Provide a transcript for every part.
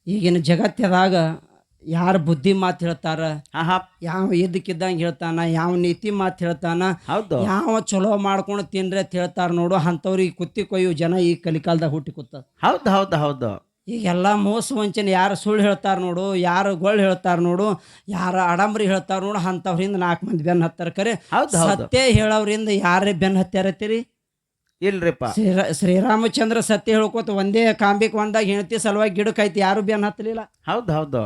ಈಗಿನ ಜಗತ್ತದಾಗ ಯಾರು ಬುದ್ಧಿ ಮಾತು ಹೇಳ್ತಾರ, ಆಹಾ ಯಾವ ಇದ್ದಕ್ಕಿದ್ದಂಗೆ ಹೇಳ್ತಾನ, ಯಾವ ನೀತಿ ಮಾತು ಹೇಳ್ತಾನ, ಹೌದು ಯಾವ ಚಲೋ ಮಾಡ್ಕೊಂಡು ತಿನ್ರಿ ಅಂತ ಹೇಳ್ತಾರ ನೋಡು. ಅಂಥವ್ರಿಗೆ ಕುತ್ತಿ ಕೊಯ್ಯು ಜನ ಈ ಕಲಿಕಾಲದಾಗ ಹುಟ್ಟಿ ಕೂತ. ಹೌದು ಹೌದು ಹೌದು ಈಗೆಲ್ಲ ಮೋಸ ವಂಚನೆ, ಯಾರು ಸುಳ್ಳು ಹೇಳ್ತಾರ ನೋಡು, ಯಾರು ಗೊಳ್ಳು ಹೇಳ್ತಾರ ನೋಡು, ಯಾರು ಅಡಂಬರಿ ಹೇಳ್ತಾರ ನೋಡು, ಅಂಥವ್ರಿಂದ 4 ಮಂದಿ ಬೆನ್ನು ಹತ್ತಾರ. ಕರೆ ಹೌದು ಹೌದು ಸತ್ಯ ಹೇಳೋರಿಂದ ಯಾರೇ ಬೆನ್ನು ಹತ್ತಾರತ್ತೀರಿ? ಇಲ್ರಿಪ್ಪ. ಶ್ರೀರಾಮಚಂದ್ರ ಸತ್ಯ ಹೇಳ್ಕೊತ ಒಂದೇ ಕಾಂಬಿಕ್ ಒಂದಾಗ ಹೆಣ್ತಿ ಸಲುವಾಗಿ ಗಿಡಕ್ಕಾಯ್ತು, ಯಾರು ಬೆನ್ನು ಹತ್ತಲಿಲ್ಲ. ಹೌದು ಹೌದು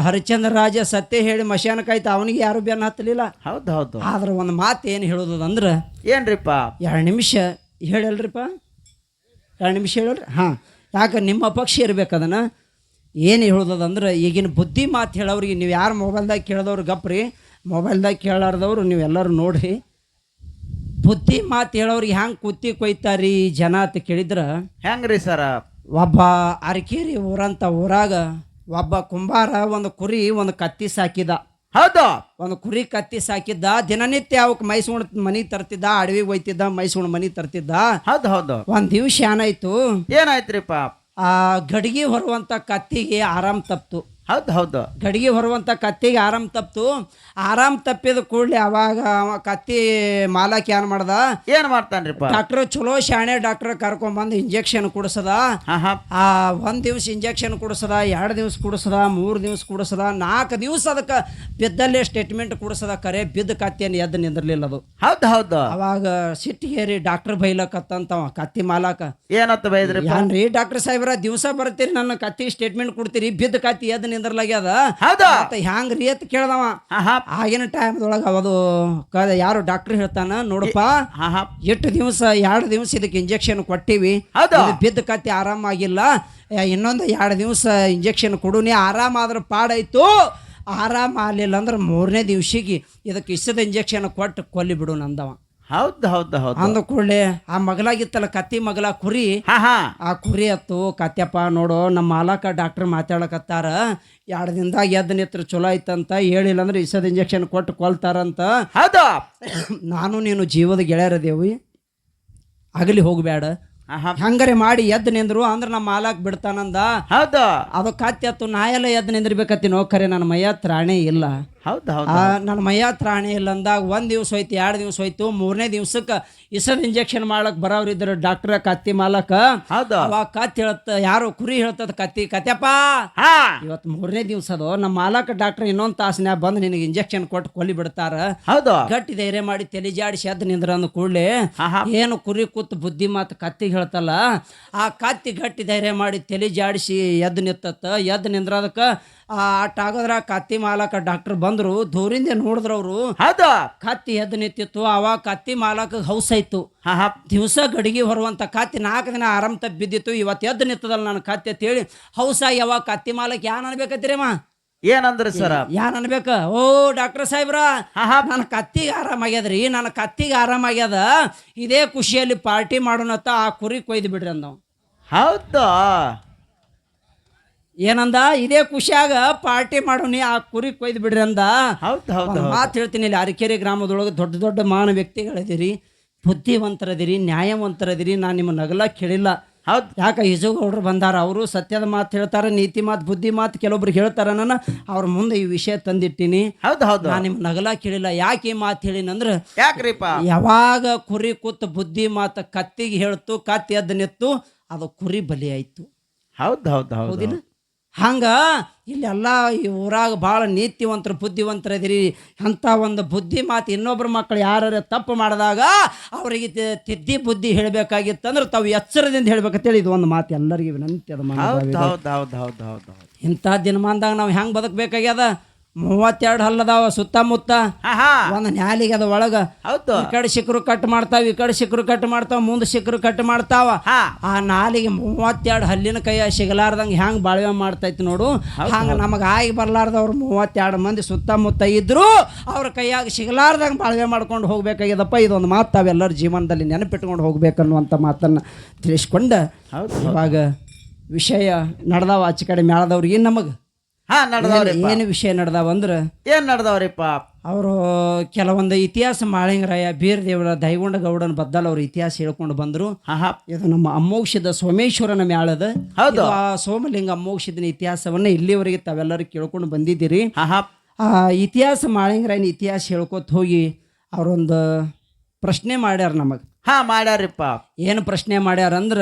ಹರಿಶ್ಚಂದ್ರ ರಾಜ ಸತ್ಯ ಹೇಳಿ ಮಶಾನಕ್ಕಾಯ್ತು, ಅವನಿಗೆ ಯಾರು ಬೆನ್ನು ಹತ್ತಲಿಲ್ಲ. ಹೌದು ಹೌದು ಆದ್ರೆ ಒಂದು ಮಾತು ಏನು ಹೇಳೋದಂದ್ರೆ, ಏನ್ರಿಪ್ಪ? 2 ನಿಮಿಷ ಹೇಳಲ್ರಿಪ್ಪ, 2 ನಿಮಿಷ ಹೇಳಲ್ರಿ. ಹಾಂ, ಯಾಕೆ ನಿಮ್ಮ ಪಕ್ಷ ಇರ್ಬೇಕದನ್ನು. ಏನು ಹೇಳೋದಂದ್ರೆ, ಈಗಿನ ಬುದ್ಧಿ ಮಾತು ಹೇಳೋರಿಗೆ ನೀವು ಯಾರು ಮೊಬೈಲ್ದಾಗ ಕೇಳಿದವ್ರು ಗಪ್ರಿ, ಮೊಬೈಲ್ದಾಗ ಕೇಳಾರ್ದವ್ರು ನೀವೆಲ್ಲರೂ ನೋಡ್ರಿ. ಬುದ್ಧಿ ಮಾತು ಹೇಳೋರಿಗೆ ಹ್ಯಾಂಗೆ ಕುತ್ತಿ ಕೊಯ್ತಾರಿ ಜನ ಅಂತ ಕೇಳಿದ್ರೆ, ಹೆಂಗ್ರಿ ಸರ? ಒಬ್ಬ ಅರಕೇರಿ ಊರಂತ ಊರಾಗ ಒಬ್ಬ ಕುಂಬಾರ ಒಂದು ಕುರಿ ಒಂದು ಕತ್ತಿ ಸಾಕಿದ. ಹೌದು, ಒಂದು ಕುರಿ ಕತ್ತಿ ಸಾಕಿದ್ದ. ದಿನನಿತ್ಯ ಅವಕ್ಕೆ ಮೈಸೂರು ಮನಿ ತರ್ತಿದ್ದ, ಅಡವಿಗೆ ಒಯ್ತಿದ್ದ, ಮೈಸೂರು ಮನಿ ತರ್ತಿದ್ದ. ಹೌದು ಹೌದು ಒಂದು ದಿವ್ಸ ಏನಾಯ್ತು, ಏನಾಯ್ತ್ರಿಪ್ಪ? ಆ ಗಡಿಗೆ ಹೊರುವಂಥ ಕತ್ತಿಗೆ ಆರಾಮ್ ತಪ್ತು. ಹೌದು ಹೌದು ಗಡಿಗೆ ಹೊರುವಂಥ ಕತ್ತಿಗೆ ಆರಾಮ್ ತಪ್ತು. ಆರಾಮ್ ತಪ್ಪಿದ ಕೂಡಲೇ ಅವಾಗ ಅವ ಕತ್ತಿ ಮಾಲಕ್ ಏನ್ ಮಾಡ್ದ, ಏನ್ ಮಾಡ್ತಾನ್ರಿಪ್ಪ? ಡಾಕ್ಟರ್ ಚಲೋ ಶಾಣೆ ಡಾಕ್ಟರ್ ಕರ್ಕೊಂಬಂದು ಇಂಜೆಕ್ಷನ್ ಕುಡಿಸದ. ಆಹಾ 1 ದಿವ್ಸ ಇಂಜೆಕ್ಷನ್ ಕುಡಿಸದ, 2 ದಿವ್ಸ ಕುಡಿಸದ, 3 ದಿವ್ಸ ಕುಡಿಸದ, 4 ದಿವ್ಸ ಅದಕ್ಕೆ ಬಿದ್ದಲ್ಲೇ ಸ್ಟೇಟ್ಮೆಂಟ್ ಕುಡಿಸದ. ಕರೆ ಬಿದ್ದ ಕತ್ತಿಯನ್ನು ಎದ್ದು ನಿಂದಿರ್ಲಿಲ್ಲ ಅದು. ಹೌದು ಹೌದು ಅವಾಗ ಸಿಟ್ಟಿಗೇರಿ ಡಾಕ್ಟರ್ ಬೈಲಕತ್ತಂತವ ಕತ್ತಿ ಮಾಲಕ. ಏನತ್ತ ಬೈದ್ರಿಪ್ಪ? ಏನ್ರಿ ಡಾಕ್ಟರ್ ಸಾಹೇಬ್ರ, ದಿವಸ ಬರ್ತೀರಿ ನನ್ನ ಕತ್ತಿ ಸ್ಟೇಟ್ಮೆಂಟ್ ಕೊಡ್ತೀರಿ, ಬಿದ್ದ ಕತ್ತಿ ಎದ್ದು ನಿಂದ್ರಲಾಗ್ಯದ, ಹೌದು ಹ್ಯಾಂಗ್ರಿ ಅಂತ ಕೇಳ್ದವ. ಆಹಾ ಆಗಿನ ಟೈಮ್ದೊಳಗೆ ಅದು ಯಾರು ಡಾಕ್ಟರ್ ಹೇಳ್ತಾನ, ನೋಡಪ್ಪ ಆಹಾ 8 ದಿವಸ 2 ದಿವಸ ಇದಕ್ಕೆ ಇಂಜೆಕ್ಷನ್ ಕೊಟ್ಟಿವಿ, ಹೌದು ಬಿದ್ದ ಕತ್ತಿ ಆರಾಮಾಗಿಲ್ಲ, ಇನ್ನೊಂದು 2 ದಿವಸ ಇಂಜೆಕ್ಷನ್ ಕೊಡುನಿ, ಆರಾಮಾದ್ರೆ ಪಾಡಾಯ್ತು. ಆರಾಮ ಆಗಲಿಲ್ಲ ಅಂದ್ರೆ 3ನೇ ದಿವ್ಸಿಗೆ ಇದಕ್ಕೆ ಇಷ್ಟದ ಇಂಜೆಕ್ಷನ್ ಕೊಟ್ಟು ಕೊಲ್ಲಿ ಬಿಡು ನಂದವ. ಹೌದು ಹೌದು ಹೌದು ಅಂದ ಕೂಡಲೇ ಆ ಮಗಲಾಗಿತ್ತಲ್ಲ ಕತ್ತಿ ಮಗಲ ಕುರಿ, ಹಾ ಆ ಕುರಿ ಹತ್ತು, ಕತ್ಯಪ್ಪ ನೋಡು ನಮ್ಮ ಮಾಲಕ ಡಾಕ್ಟರ್ ಮಾತಾಡಕತ್ತಾರ, 2 ದಿನದಾಗ ಎದ್ದು ನಿತ್ರ ಚಲೋ ಆಯ್ತಂತ, ಹೇಳಿಲ್ಲ ಅಂದ್ರೆ ಇಸದ ಇಂಜೆಕ್ಷನ್ ಕೊಟ್ಟು ಕೊಲ್ತಾರಂತ. ಹೌದು ನಾನು ನೀನು ಜೀವದ ಗೆಳೆಯರದೇವಿ, ಆಗಲಿ ಹೋಗಬೇಡ, ಆಹಾ ಹಂಗಾರೆ ಮಾಡಿ ಎದ್ದು ನಿಂದ್ರು ಅಂದ್ರೆ ನಮ್ಮ ಮಾಲಕ್ ಬಿಡ್ತಾನಂದ. ಹೌದು ಅದು ಕತ್ತಿ ಹತ್ತು, ನಾ ಎಲ್ಲ ಎದ್ದು ನಿಂದಿರ್ಬೇಕತ್ತೀನೋ, ಖರೆ ನನ್ನ ಮೈಯ ತ್ರಾಣೆ ಇಲ್ಲ. ಹೌದು ಹೌದು ನನ್ನ ಮೈಯ ತ್ರಾಣೆ ಇಲ್ಲ ಅಂದಾಗ 1 ದಿವ್ಸ ಹೋಯ್ತು, 2 ದಿವ್ಸ ಹೋಯ್ತು, 3ನೇ ದಿವ್ಸಕ್ಕೆ ಇಸದ ಇಂಜೆಕ್ಷನ್ ಮಾಡಕ್ ಬರೋರಿದ್ರು ಡಾಕ್ಟರ್ ಕತ್ತಿ ಮಾಲಕ. ಹೌದು ಅವಾಗ ಕತ್ತಿ ಯಾರು ಕುರಿ ಹೇಳ್ತದ ಕತ್ಯಪ್ಪ, ಹಾ ಇವತ್ತು 3ನೇ ದಿವ್ಸ ಅದು, ನಮ್ಮ ಮಾಲಕ ಡಾಕ್ಟರ್ ಇನ್ನೊಂದು ತಾಸನ್ಯಾಗ ಬಂದು ನಿನಗೆ ಇಂಜೆಕ್ಷನ್ ಕೊಟ್ಟು ಕೊಲ್ಲಿ ಬಿಡ್ತಾರ. ಹೌದು ಗಟ್ಟಿ ಧೈರ್ಯ ಮಾಡಿ ತಲೆ ಜಾಡಿಸಿ ಎದ್ದು ನಿಂದ್ರ ಅಂದ ಕೂಡಲೇ ಆಹಾ ಏನು ಕುರಿ ಕೂತು ಬುದ್ಧಿ ಮಾತು ಕತ್ತಿಗೆ ಹೇಳ್ತಲ್ಲ, ಆ ಕತ್ತಿ ಗಟ್ಟಿ ಧೈರ್ಯ ಮಾಡಿ ತಲೆ ಜಾಡಿಸಿ ಎದ್ದು ನಿತ್ತತ್ತ. ಎದ್ದು ನಿಂದ್ರದಕ್ಕೆ ಆಗೋದ್ರ ಕತ್ತಿ ಮಾಲಕ ಡಾಕ್ಟರ್ ಬಂದ್ರು, ದೂರಿಂದ ನೋಡಿದ್ರವ್ರು ಹೌದು ಕತ್ತಿ ಎದ್ದು ನಿಂತಿತ್ತು. ಅವಾಗ ಕತ್ತಿ ಮಾಲಕ ಹೌಸ್ ಆಯ್ತು. ಆಹಾ ದಿವಸ ಗಡಿಗೆ ಹೊರುವಂಥ ಕತ್ತಿ 4 ದಿನ ಆರಾಮ್ ತಪ್ಪಿ ಬಿದ್ದಿತ್ತು, ಇವತ್ತು ಎದ್ದು ನಿಂತದಲ್ಲ ನನ್ನ ಕತ್ತಿ ಅಂತೇಳಿ ಹೌಸಾಗಿ ಅವಾಗ ಕತ್ತಿ ಮಾಲಕ್ ಯಾನ್ ಅನ್ಬೇಕತ್ತೀರಮ್ಮ? ಏನಂದ್ರಿ ಸರ? ಯಾನ್ ಅನ್ಬೇಕ? ಓ ಡಾಕ್ಟರ್ ಸಾಹೇಬ್ರ, ನನ್ನ ಕತ್ತಿಗೆ ಆರಾಮಾಗ್ಯದ್ರಿ, ನನ್ನ ಕತ್ತಿಗೆ ಆರಾಮಾಗ್ಯದ, ಇದೇ ಖುಷಿಯಲ್ಲಿ ಪಾರ್ಟಿ ಮಾಡೋಣತ್ತ ಆ ಕುರಿ ಕೊಯ್ದು ಬಿಡ್ರಿ ಅಂದವ್. ಹೌದು ಏನಂದ? ಇದೇ ಖುಷಿಯಾಗ ಪಾರ್ಟಿ ಮಾಡೋನಿ, ಆ ಕುರಿ ಕೊಯ್ದು ಬಿಡ್ರಿ ಅಂದ. ಹೌದು ಹೌದು ಮಾತು ಹೇಳ್ತೀನಿ, ಇಲ್ಲಿ ಅರಕೆರೆ ಗ್ರಾಮದೊಳಗೆ ದೊಡ್ಡ ದೊಡ್ಡ ಮಾನ ವ್ಯಕ್ತಿಗಳಿದ್ದೀರಿ, ಬುದ್ಧಿವಂತರದಿರಿ, ನ್ಯಾಯವಂತರದಿರಿ, ನಾನು ನಿಮ್ಮ ನಗಲ ಕೇಳಿಲ್ಲ. ಹೌದು ಯಾಕೆ ಹಿಜುಗೌಡ್ರು ಬಂದಾರ, ಅವರು ಸತ್ಯದ ಮಾತು ಹೇಳ್ತಾರೆ, ನೀತಿ ಮಾತು, ಬುದ್ಧಿ ಮಾತು ಕೆಲವೊಬ್ರು ಹೇಳ್ತಾರ. ನಾನು ಅವ್ರ ಮುಂದೆ ಈ ವಿಷಯ ತಂದಿಟ್ಟಿನಿ. ಹೌದು ಹೌದು ನಾನು ನಿಮ್ಮ ನಗಲ ಕೇಳಿಲ್ಲ. ಯಾಕೆ ಈ ಮಾತು ಹೇಳಿನಂದ್ರೆ, ಯಾಕ್ರಿಪ್ಪ? ಯಾವಾಗ ಕುರಿ ಕೂತು ಬುದ್ಧಿ ಮಾತು ಕತ್ತಿಗೆ ಹೇಳ್ತು, ಕತ್ತಿ ಎದ್ದು ನಿತ್ತು, ಅದು ಕುರಿ ಬಲಿ ಆಯ್ತು. ಹೌದು ಹೌದು ಹೌದು ಹೌದಿಲ್ಲ? ಹಂಗ ಇಲ್ಲೆಲ್ಲ ಈ ಊರಾಗ ಭಾಳ ನೀತಿವಂತರು ಬುದ್ಧಿವಂತರದಿರಿ. ಅಂಥ ಒಂದು ಬುದ್ಧಿ ಮಾತು ಇನ್ನೊಬ್ಬರ ಮಕ್ಕಳು ಯಾರು ತಪ್ಪು ಮಾಡಿದಾಗ ಅವರಿಗೆ ತಿದ್ದಿ ಬುದ್ಧಿ ಹೇಳಬೇಕಾಗಿತ್ತಂದ್ರೆ ತಾವು ಎಚ್ಚರದಿಂದ ಹೇಳ್ಬೇಕಂತೇಳಿ ಇದು ಒಂದು ಮಾತು ಎಲ್ಲರಿಗೂ ವಿನಂತಿ ಅದ. ಹೌದು ಹೌದು ಹೌದು ಹೌದು ಹೌದು ಇಂಥ ದಿನಮಾನದಾಗ ನಾವು ಹೆಂಗೆ ಬದುಕಬೇಕಾಗ್ಯದ? 32 ಹಲ್ಲದಾವ ಸುತ್ತಮುತ್ತ, ಒಂದು ನ್ಯಾಲಿಗೆ ಅದ ಒಳಗ. ಹೌದು ಈ ಕಡೆ ಶಿಖರು ಕಟ್ ಮಾಡ್ತಾವ, ಈ ಕಡೆ ಶಿಖರು ಕಟ್ ಮಾಡ್ತಾವ, ಮುಂದೆ ಶಿಖರು ಕಟ್ ಮಾಡ್ತಾವ. ಆ ನಾಲಿಗೆ 32 ಹಲ್ಲಿನ ಕೈಯ ಸಿಗಲಾರ್ದಂಗೆ ಹೆಂಗೆ ಬಾಳ್ವೆ ಮಾಡ್ತೈತಿ ನೋಡು. ಹಂಗೆ ನಮಗೆ ಆಗಿ ಬರ್ಲಾರ್ದವ್ರು 32 ಮಂದಿ ಸುತ್ತಮುತ್ತ ಇದ್ರು ಅವ್ರ ಕೈಯಾಗ ಸಿಗಲಾರ್ದಂಗೆ ಬಾಳ್ವೆ ಮಾಡ್ಕೊಂಡು ಹೋಗ್ಬೇಕಾಗ್ಯದಪ್ಪ. ಇದೊಂದು ಮಾತು ತಾವೆಲ್ಲರ ಜೀವನದಲ್ಲಿ ನೆನಪಿಟ್ಕೊಂಡು ಹೋಗ್ಬೇಕನ್ನುವಂಥ ಮಾತನ್ನು ತಿಳಿಸ್ಕೊಂಡು ಇವಾಗ ವಿಷಯ ನಡೆದಾವ ಆಚೆ ಕಡೆ ಮೇಳದವ್ರಿಗೆ. ನಮಗೆ ಹಾ ನಡ್ದವ್ರಿ. ಏನು ವಿಷಯ ನಡೆದಾವ ಅಂದ್ರೆ, ಏನ್ ನಡ್ದವ್ರಿಪ್ಪ? ಅವರು ಕೆಲವೊಂದು ಇತಿಹಾಸ ಮಾಳಿಂಗರಾಯ ಬೀರದೇವರ ದೈಗೊಂಡ ಗೌಡನ ಬದ್ದಲ್ ಅವ್ರ ಇತಿಹಾಸ ಹೇಳ್ಕೊಂಡು ಬಂದರು. ಹಾ ಹಾ ಇದು ನಮ್ಮ ಅಮೋಘದ ಸೋಮೇಶ್ವರನ ಮ್ಯಾಳದ. ಹೌದು. ಇದು ಆ ಸೋಮಲಿಂಗ ಅಮೋಘದನ ಇತಿಹಾಸವನ್ನ ಇಲ್ಲಿವರೆಗೆ ತಾವೆಲ್ಲರೂ ಕೇಳ್ಕೊಂಡು ಬಂದಿದ್ದೀರಿ. ಹಾ ಹಾ ಆ ಇತಿಹಾಸ ಮಾಳಿಂಗರಾಯನ ಇತಿಹಾಸ ಹೇಳ್ಕೊತ ಹೋಗಿ ಅವರೊಂದು ಪ್ರಶ್ನೆ ಮಾಡ್ಯಾರ ನಮಗೆ. ಹಾ ಮಾಡ್ಯಾರಿಪ್ಪ. ಏನು ಪ್ರಶ್ನೆ ಮಾಡ್ಯಾರ ಅಂದ್ರ,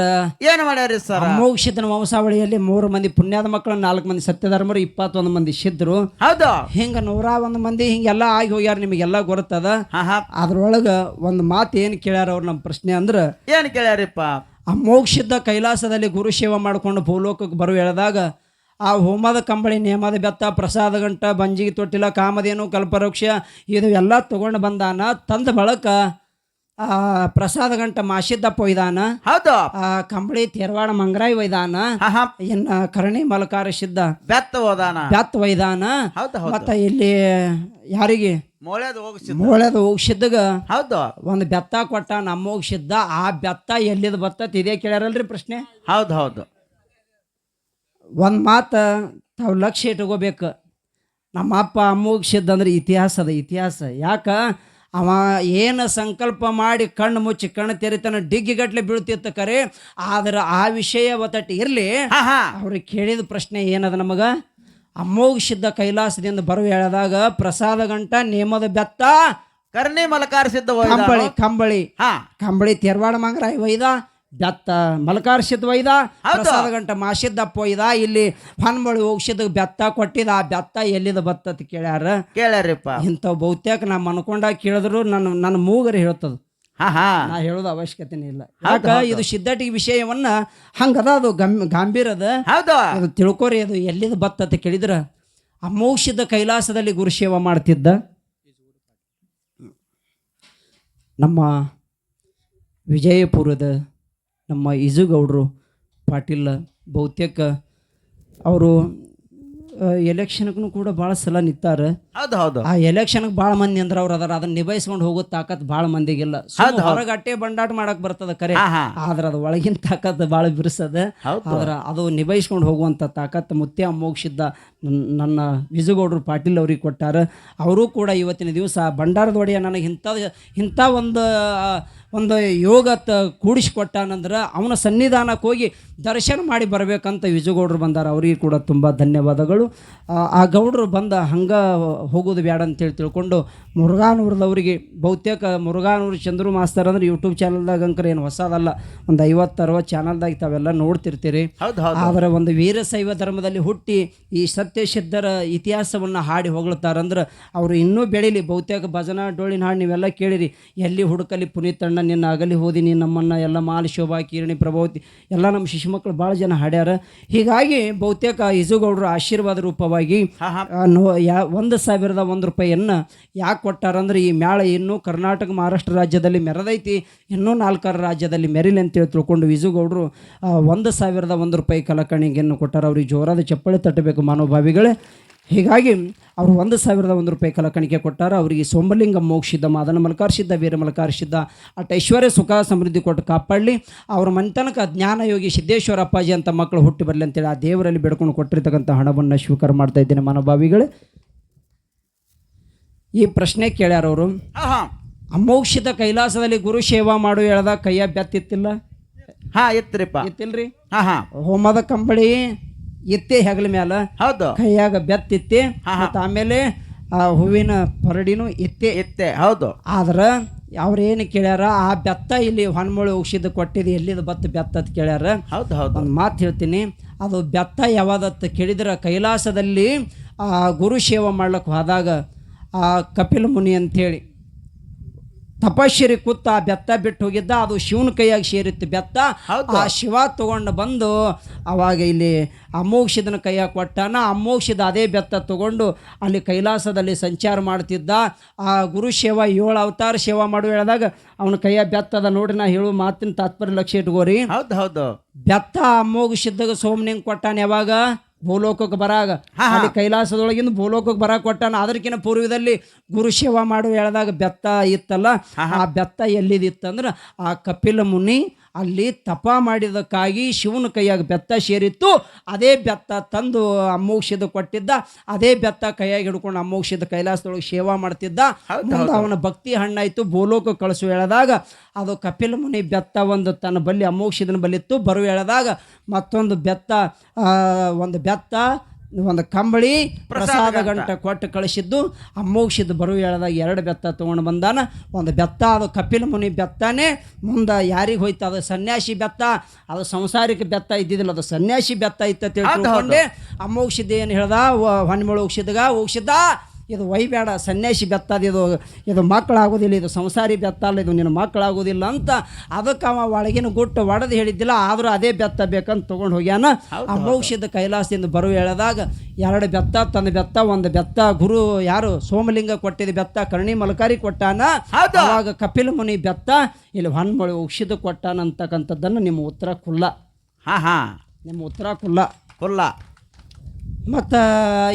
ಏನು ಮಾಡ್ಯಾರಿ ಸರ್? ಅಮೋಘದನ ವಂಶಾವಳಿಯಲ್ಲಿ 3 ಮಂದಿ ಪುಣ್ಯದ ಮಕ್ಕಳು, 4 ಮಂದಿ ಸತ್ಯಧರ್ಮರು, 21 ಮಂದಿ ಸಿದ್ಧರು. ಹೌದು. ಹಿಂಗ 101 ಮಂದಿ ಹಿಂಗೆಲ್ಲ ಆಗಿ ಹೋಗ್ಯಾರ. ನಿಮಗೆಲ್ಲ ಗೊತ್ತದ. ಹಾ ಹಾ ಅದ್ರೊಳಗ ಒಂದು ಮಾತು ಏನು ಕೇಳ್ಯಾರ ಅವ್ರು ನಮ್ಮ ಪ್ರಶ್ನೆ ಅಂದ್ರ, ಏನ್ ಕೇಳ್ಯಾರಿಪ್ಪ? ಅಮೋಘದ ಕೈಲಾಸದಲ್ಲಿ ಗುರು ಸೇವೆ ಮಾಡ್ಕೊಂಡು ಭೂಲೋಕಕ್ಕೆ ಬರು ಎಳೆದಾಗ ಆ ಹೋಮದ ಕಂಬಳಿ, ನೇಮದ ಬೆತ್ತ, ಪ್ರಸಾದ ಗಂಟ, ಬಂಜಿಗೆ ತೊಟ್ಟಿಲ, ಕಾಮಧೇನು, ಕಲ್ಪವೃಕ್ಷ ಇದು ಎಲ್ಲ ತಗೊಂಡು ಬಂದಾನ. ತಂದ ಬಳಕ ಆ ಪ್ರಸಾದ ಗಂಟ ಮಾಸಿದ್ದಪ್ಪ ಒಯ್ದಾನ. ಹೌದು. ಆ ಕಂಬಳಿ ತೇರವಾಡ ಮಂಗರಾಯಿ ಒಯ್ದಾನ. ಹಾ ಹಾ ಇನ್ನ ಕರಣಿ ಮಲಕಾರ ಸಿದ್ಧ ಬೆತ್ತ ಹೋದಾನ. ಬೆತ್ತ ಒಯ್ದಾನ. ಹೌದು ಹೌದು. ಮತ್ತ ಇಲ್ಲಿ ಯಾರಿಗೆ ಮೊಳೆದು ಹೋಗಿಸಿದ. ಮೂಳೆದು ಹೋಗ್ಸಿದ್ದಾಗ ಹೌದು. ಒಂದು ಬೆತ್ತ ಕೊಟ್ಟ ನಮ್ಮೋಗ್ಸಿದ್ದ. ಆ ಬೆತ್ತ ಎಲ್ಲಿದ್ ಬತ್ತತ್ ಇದೇ ಕೇಳ್ಯಾರಲ್ರಿ ಪ್ರಶ್ನೆ. ಹೌದು ಹೌದು. ಒಂದು ಮಾತು ತಾವು ಲಕ್ಷ್ಯ ಇಟ್ಕೋಬೇಕು. ನಮ್ಮ ಅಪ್ಪ ಅಮ್ಮೋಗ್ಸಿದ್ದ ಅಂದ್ರೆ ಇತಿಹಾಸದ ಇತಿಹಾಸ. ಯಾಕ ಅವ ಏನು ಸಂಕಲ್ಪ ಮಾಡಿ ಕಣ್ಣು ಮುಚ್ಚಿ ಕಣ್ಣು ತೆರಿತಾನ ಡಿಗ್ಗಿಗಟ್ಲೆ ಬೀಳ್ತಿತ್ತು ಕರೆ. ಆದ್ರೆ ಆ ವಿಷಯ ಒತ್ತಟ್ಟು ಇರಲಿ. ಹಾ ಹಾ ಅವ್ರಿಗೆ ಕೇಳಿದ ಪ್ರಶ್ನೆ ಏನದ ನಮಗೆ, ಅಮೋಘಸಿದ್ದ ಕೈಲಾಸದಿಂದ ಬರುವ ಹೇಳದಾಗ ಪ್ರಸಾದ ಗಂಟ, ನೇಮದ ಬೆತ್ತ, ಕರ್ಣಿ ಮಲಕಾರ ಸಿದ್ಧ ಕಂಬಳಿ ಕಂಬಳಿ ಹಾ ಕಂಬಳಿ ತೆರವಾಡ ಮಂಗರಾಯಿ ಒಯ್ದ, ಬೆತ್ತ ಮಲಕಾರ ಸಿದ್ಧ ಒಯ್ದ, ಹೌದು. ಪ್ರಸಾದ ಗಂಟ ಮಾಸಿದ್ದಪ್ಪ ಒಯ್ದ. ಇಲ್ಲಿ ಹೊನ್ಬಳಿ ಹೋಗ್ಸಿದ ಬೆತ್ತ ಕೊಟ್ಟಿದ. ಆ ಬೆತ್ತ ಎಲ್ಲಿದ ಬತ್ತತ್ ಕೇಳ್ಯಾರ. ಕೇಳ್ಯಾರಿಪ್ಪ. ಇಂಥವು ಬಹುತೇಕ ನಮ್ಮ ಅನ್ಕೊಂಡಾಗ ಕೇಳಿದ್ರು ನನ್ನ ಮೂಗರಿ ಹೇಳ್ತದ. ಹಾ ಹಾ ನಾ ಹೇಳೋದು ಅವಶ್ಯಕತೆನೇ ಇಲ್ಲ. ಯಾಕ ಇದು ಸಿದ್ಧಾಟಿಗೆ ವಿಷಯವನ್ನ ಹಂಗದ, ಅದು ಗಾಂಭೀರದ. ಹೌದು. ಇದು ತಿಳ್ಕೊರಿ. ಅದು ಎಲ್ಲಿದ ಬತ್ತತ್ ಕೇಳಿದ್ರ ಅಮೋಘದ ಕೈಲಾಸದಲ್ಲಿ ಗುರುಸೇವ ಮಾಡ್ತಿದ್ದ ನಮ್ಮ ವಿಜಯಪುರದ ನಮ್ಮ ಇಜುಗೌಡರು ಪಾಟೀಲ್. ಬಹುತೇಕ ಅವರು ಎಲೆಕ್ಷನ್ಗೂ ಕೂಡ ಭಾಳ ಸಲ ನಿಂತಾರ. ಹೌದು ಹೌದು. ಆ ಎಲೆಕ್ಷನ್ಗೆ ಭಾಳ ಮಂದಿ ಅಂದ್ರೆ ಅವ್ರು ಅದಾರ. ಅದನ್ನ ನಿಭಾಯಿಸ್ಕೊಂಡು ಹೋಗೋ ತಾಕತ್ ಭಾಳ ಮಂದಿಗಿಲ್ಲ. ಹೊರಗಟ್ಟೆ ಬಂಡಾಟ ಮಾಡಕ್ ಬರ್ತದ ಕರೆ. ಆದ್ರೆ ಅದು ಒಳಗಿನ ತಾಕತ್ ಭಾಳ ಬಿರ್ಸದ. ಆದ್ರೆ ಅದು ನಿಭಾಯಿಸ್ಕೊಂಡು ಹೋಗುವಂಥ ತಾಕತ್ ಮುತ್ಯ ಅಮೋಘಸಿದ್ದ ನನ್ನ ವಿಜುಗೌಡರು ಪಾಟೀಲ್ ಅವ್ರಿಗೆ ಕೊಟ್ಟಾರ. ಅವರು ಕೂಡ ಇವತ್ತಿನ ದಿವಸ ಭಂಡಾರದ ಒಡೆಯ ನನಗೆ ಇಂಥ ಒಂದು ಯೋಗ ಕೂಡಿಸಿಕೊಟ್ಟಾನಂದ್ರೆ ಅವನ ಸನ್ನಿಧಾನಕ್ಕೆ ಹೋಗಿ ದರ್ಶನ ಮಾಡಿ ಬರಬೇಕಂತ ವಿಜುಗೌಡರು ಬಂದಾರ. ಅವರಿಗೆ ಕೂಡ ತುಂಬ ಧನ್ಯವಾದಗಳು. ಆ ಗೌಡರು ಬಂದ ಹಂಗೆ ಹೋಗೋದು ಬೇಡ ಅಂತೇಳಿ ತಿಳ್ಕೊಂಡು ಮುರುಘಾನೂರದವರಿಗೆ, ಬಹುತೇಕ ಮುರುಘಾನೂರು ಚಂದ್ರು ಮಾಸ್ತರ್ ಅಂದ್ರೆ ಯೂಟ್ಯೂಬ್ ಚಾನಲ್ದಾಗ ಅಂಕರ್ ಏನು ಹೊಸದಲ್ಲ, ಒಂದು 50-60 ಚಾನಲ್ದಾಗ ತಾವೆಲ್ಲ ನೋಡ್ತಿರ್ತೀರಿ. ಆದರೆ ಒಂದು ವೀರಶೈವ ಧರ್ಮದಲ್ಲಿ ಹುಟ್ಟಿ ಈ ಸತ್ಯಸಿದ್ಧರ ಇತಿಹಾಸವನ್ನು ಹಾಡಿ ಹೊಗಳ್ತಾರಂದ್ರೆ ಅವರು ಇನ್ನೂ ಬೆಳೀಲಿ. ಬಹುತೇಕ ಭಜನಾ ಡೋಳಿನ ಹಾಡು ನೀವೆಲ್ಲ ಕೇಳಿರಿ. ಎಲ್ಲಿ ಹುಡುಕಲಿ ಪುನೀತಣ್ಣ ನಿನ್ನ ಅಗಲಿ ಹೋದಿ ನೀನು ನಮ್ಮನ್ನು, ಎಲ್ಲ ಮಾಲಿ ಶೋಭಾ ಕಿರಣಿ ಪ್ರಭಾವತಿ ಎಲ್ಲ ನಮ್ಮ ಶಿಶು ಮಕ್ಕಳು ಭಾಳ ಜನ ಹಾಡ್ಯಾರ. ಹೀಗಾಗಿ ಬಹುತೇಕ ಇಜುಗೌಡರು ಆಶೀರ್ವಾದ ರೂಪವಾಗಿ 1,001 ರೂಪಾಯಿಯನ್ನು ಯಾಕೆ ಕೊಟ್ಟಾರಂದ್ರೆ ಈ ಮ್ಯಾಳ ಇನ್ನೂ ಕರ್ನಾಟಕ ಮಹಾರಾಷ್ಟ್ರ ರಾಜ್ಯದಲ್ಲಿ ಮೆರೆದೈತಿ, ಇನ್ನೂ 4 ರಾಜ್ಯದಲ್ಲಿ ಮೆರಿಲಿ ಅಂತೇಳಿ ತಿಳ್ಕೊಂಡು ವಿಜುಗೌಡರು 1,001 ರೂಪಾಯಿ ಕಲಕಣಿಗೆಯನ್ನು ಕೊಟ್ಟಾರ. ಅವ್ರಿಗೆ ಜೋರಾದ ಚಪ್ಪಳೆ ತಟ್ಟಬೇಕು ಮನೋಭಾವಿಗಳೇ. ಹೀಗಾಗಿ ಅವರು 1,001 ರೂಪಾಯಿ ಕಲಕಣಿಕೆ ಕೊಟ್ಟಾರ. ಅವರಿಗೆ ಸೋಮಲಿಂಗ ಮೋಕ್ಷಿದ್ದ, ಮಾದನ ಮಲಕಾರ್ಸಿದ್ದ, ವೀರ ಮಲಕಾರ್ಸಿದ್ದ ಅಟ್ ಐಶ್ವರ್ಯ ಸುಖ ಸಮೃದ್ಧಿ ಕೊಟ್ಟು ಕಾಪಾಡಲಿ. ಅವ್ರ ಮನೆತನಕ ಜ್ಞಾನಯೋಗಿ ಸಿದ್ದೇಶ್ವರ ಅಪ್ಪಾಜಿ ಅಂತ ಮಕ್ಕಳು ಹುಟ್ಟಿ ಬರಲಿ ಅಂತೇಳಿ ಆ ದೇವರಲ್ಲಿ ಬೆಡ್ಕೊಂಡು ಕೊಟ್ಟಿರ್ತಕ್ಕಂಥ ಹಣವನ್ನು ಸ್ವೀಕಾರ ಮಾಡ್ತಾ ಇದ್ದೇನೆ ಮನೋಭಾವಿಗಳೇ. ಈ ಪ್ರಶ್ನೆ ಕೇಳ್ಯಾರ ಅವರು, ಅಮೋಘದ ಕೈಲಾಸದಲ್ಲಿ ಗುರು ಸೇವಾ ಮಾಡು ಹೇಳ್ದಾಗ ಕೈಯ ಬೆತ್ತಿತ್ತಿಲ್ಲ? ಹಾ ಎತ್ತರಿಪ್ಪ. ಎತ್ತಿಲ್ರಿ. ಹೋಮದ ಕಂಬಳಿ ಎತ್ತೆ ಹೆಗಲ ಮ್ಯಾಲ, ಹೌದು, ಕೈಯಾಗ ಬೆತ್ತಿತ್ತೆ, ಮತ್ತು ಆಮೇಲೆ ಆ ಹೂವಿನ ಪರಡಿನೂ ಎತ್ತೆ. ಹೌದು. ಆದ್ರೆ ಅವ್ರೇನು ಕೇಳ್ಯಾರ, ಆ ಬೆತ್ತ ಇಲ್ಲಿ ಹೊನ್ಮೊಳೆ ಹೋಗ್ಸಿದ್ದು ಕೊಟ್ಟಿದ್ದು ಎಲ್ಲಿದು ಬತ್ತ ಬೆತ್ತ ಅಂತ ಕೇಳ್ಯಾರ. ಹೌದು ಹೌದು. ಒಂದು ಮಾತು ಹೇಳ್ತೀನಿ, ಅದು ಬೆತ್ತ ಯಾವ್ದತ್ತ ಕೇಳಿದ್ರೆ ಕೈಲಾಸದಲ್ಲಿ ಆ ಗುರು ಸೇವೆ ಮಾಡ್ಲಿಕ್ಕೆ ಹೋದಾಗ ಆ ಕಪಿಲ ಮುನಿ ಅಂಥೇಳಿ ತಪಶ್ಶರಿ ಕೂತ ಆ ಬೆತ್ತ ಬಿಟ್ಟು ಹೋಗಿದ್ದ. ಅದು ಶಿವನ ಕೈಯಾಗಿ ಸೇರಿತ್ತು ಬೆತ್ತ. ಆ ಶಿವ ತಗೊಂಡು ಬಂದು ಅವಾಗ ಇಲ್ಲಿ ಅಮೋಘದನ ಕೈಯಾಗ ಕೊಟ್ಟಾನ. ಅಮೋಘದ ಅದೇ ಬೆತ್ತ ತಗೊಂಡು ಅಲ್ಲಿ ಕೈಲಾಸದಲ್ಲಿ ಸಂಚಾರ ಮಾಡ್ತಿದ್ದ. ಆ ಗುರು ಸೇವಾ 7 ಅವತಾರ ಸೇವಾ ಮಾಡು ಹೇಳಿದಾಗ ಅವನ ಕೈಯಾಗ ಬೆತ್ತದ ನೋಡ್ರಿ. ನಾ ಹೇಳುವ ಮಾತಿನ ತಾತ್ಪರ್ಯ ಲಕ್ಷ್ಯ ಇಟ್ಕೋರಿ. ಹೌದು ಹೌದು. ಬೆತ್ತ ಅಮೋಘಸಿದ್ದಾಗ ಸೋಮನಿಂಗ್ ಕೊಟ್ಟಾನ. ಯಾವಾಗ ಭೂಲೋಕಕ್ಕೆ ಬರಾಗ, ಅಲ್ಲಿ ಕೈಲಾಸದೊಳಗಿಂದ ಭೂಲೋಕಕ್ಕೆ ಬರಾಕ ಕೊಟ್ಟಾನ. ಅದಕ್ಕಿಂತ ಪೂರ್ವದಲ್ಲಿ ಗುರು ಸೇವಾ ಮಾಡು ಹೇಳಿದಾಗ ಬೆತ್ತ ಇತ್ತಲ್ಲ, ಆ ಬೆತ್ತ ಎಲ್ಲಿದಿತ್ತಂದ್ರೆ ಆ ಕಪಿಲ ಮುನಿ ಅಲ್ಲಿ ತಪ ಮಾಡಿದಕ್ಕಾಗಿ ಶಿವನ ಕೈಯಾಗ ಬೆತ್ತ ಸೇರಿತ್ತು. ಅದೇ ಬೆತ್ತ ತಂದು ಅಮೋಕ್ಷದ ಕೊಟ್ಟಿದ್ದ. ಅದೇ ಬೆತ್ತ ಕೈಯಾಗಿ ಹಿಡ್ಕೊಂಡು ಅಮೋಕ್ಷದ ಕೈಲಾಸದೊಳಗೆ ಸೇವಾ ಮಾಡ್ತಿದ್ದ. ಮುಂದೆ ಅವನ ಭಕ್ತಿ ಹಣ್ಣಾಯ್ತು. ಭೂಲೋಕ ಕಳಿಸು ಹೇಳಿದಾಗ ಅದು ಕಪಿಲ ಮುನಿ ಬೆತ್ತ ಒಂದು ತನ್ನ ಬಲ್ಲಿ ಅಮೋಕ್ಷದನ ಬಲ್ಲಿತ್ತು. ಬರು ಹೇಳಿದಾಗ ಮತ್ತೊಂದು ಬೆತ್ತ, ಒಂದು ಬೆತ್ತ, ಒಂದು ಕಂಬಳಿ ಪ್ರಸಾದ ಗಂಟ ಕೊಟ್ಟು ಕಳಿಸಿದ್ದು. ಅಮೋಕ್ಷದ ಬರು ಹೇಳಿದಾಗ 2 ಬೆತ್ತ ತೊಗೊಂಡು ಬಂದಾನ. ಒಂದು ಬೆತ್ತ ಅದು ಕಪಿಲ ಮುನಿ ಬೆತ್ತನೇ. ಮುಂದೆ ಯಾರಿಗೆ ಹೋಯ್ತು ಅದು ಸನ್ಯಾಸಿ ಬೆತ್ತ. ಅದು ಸಂಸಾರಿಕ ಬೆತ್ತ ಇದ್ದಿದ್ದಿಲ್ಲ, ಅದು ಸನ್ಯಾಸಿ ಬೆತ್ತ ಇತ್ತ ತಿಳ್ಕೊಂಡೆ. ಅಮೋಕ್ಷದ ಏನು ಹೇಳ್ದ, ಹೊನ್ಮಳ ಹೋಗ್ಸಿದ್ದ ಇದು ಒಯ್ಬೇಡ, ಸನ್ಯಾಸಿ ಬೆತ್ತ ಇದು ಮಕ್ಕಳಾಗೋದಿಲ್ಲ, ಇದು ಸಂಸಾರಿ ಬೆತ್ತ ಅಲ್ಲ, ಇದು ನಿನ್ನ ಮಕ್ಕಳಾಗೋದಿಲ್ಲ ಅಂತ ಅದಕ್ಕೆ ಅವ ಒಳಗಿನ ಗುಟ್ಟು ಒಡೆದು ಹೇಳಿದ್ದಿಲ್ಲ. ಆದರೂ ಅದೇ ಬೆತ್ತ ಬೇಕಂತ ತೊಗೊಂಡು ಹೋಗ್ಯಾನ. ಅಮೋಕ್ಷದ ಕೈಲಾಸದಿಂದ ಬರು ಹೇಳಿದಾಗ 2 ಬೆತ್ತ ತಂದ ಬೆತ್ತ, ಒಂದು ಬೆತ್ತ ಗುರು ಯಾರು ಸೋಮಲಿಂಗ ಕೊಟ್ಟಿದ್ದ ಬೆತ್ತ ಕರ್ಣಿ ಮಲಕಾರಿ ಕೊಟ್ಟಾನ. ಆವಾಗ ಕಪಿಲ ಮುನಿ ಬೆತ್ತ ಇಲ್ಲಿ ಹೊನ್ಮಳಿ ಔಷಧ ಕೊಟ್ಟಾನ ಅಂತಕ್ಕಂಥದ್ದನ್ನು ನಿಮ್ಮ ಉತ್ತರ ಕುಲ್ಲ. ನಿಮ್ಮ ಉತ್ತರ ಕುಲ್ಲ. ಮತ್ತು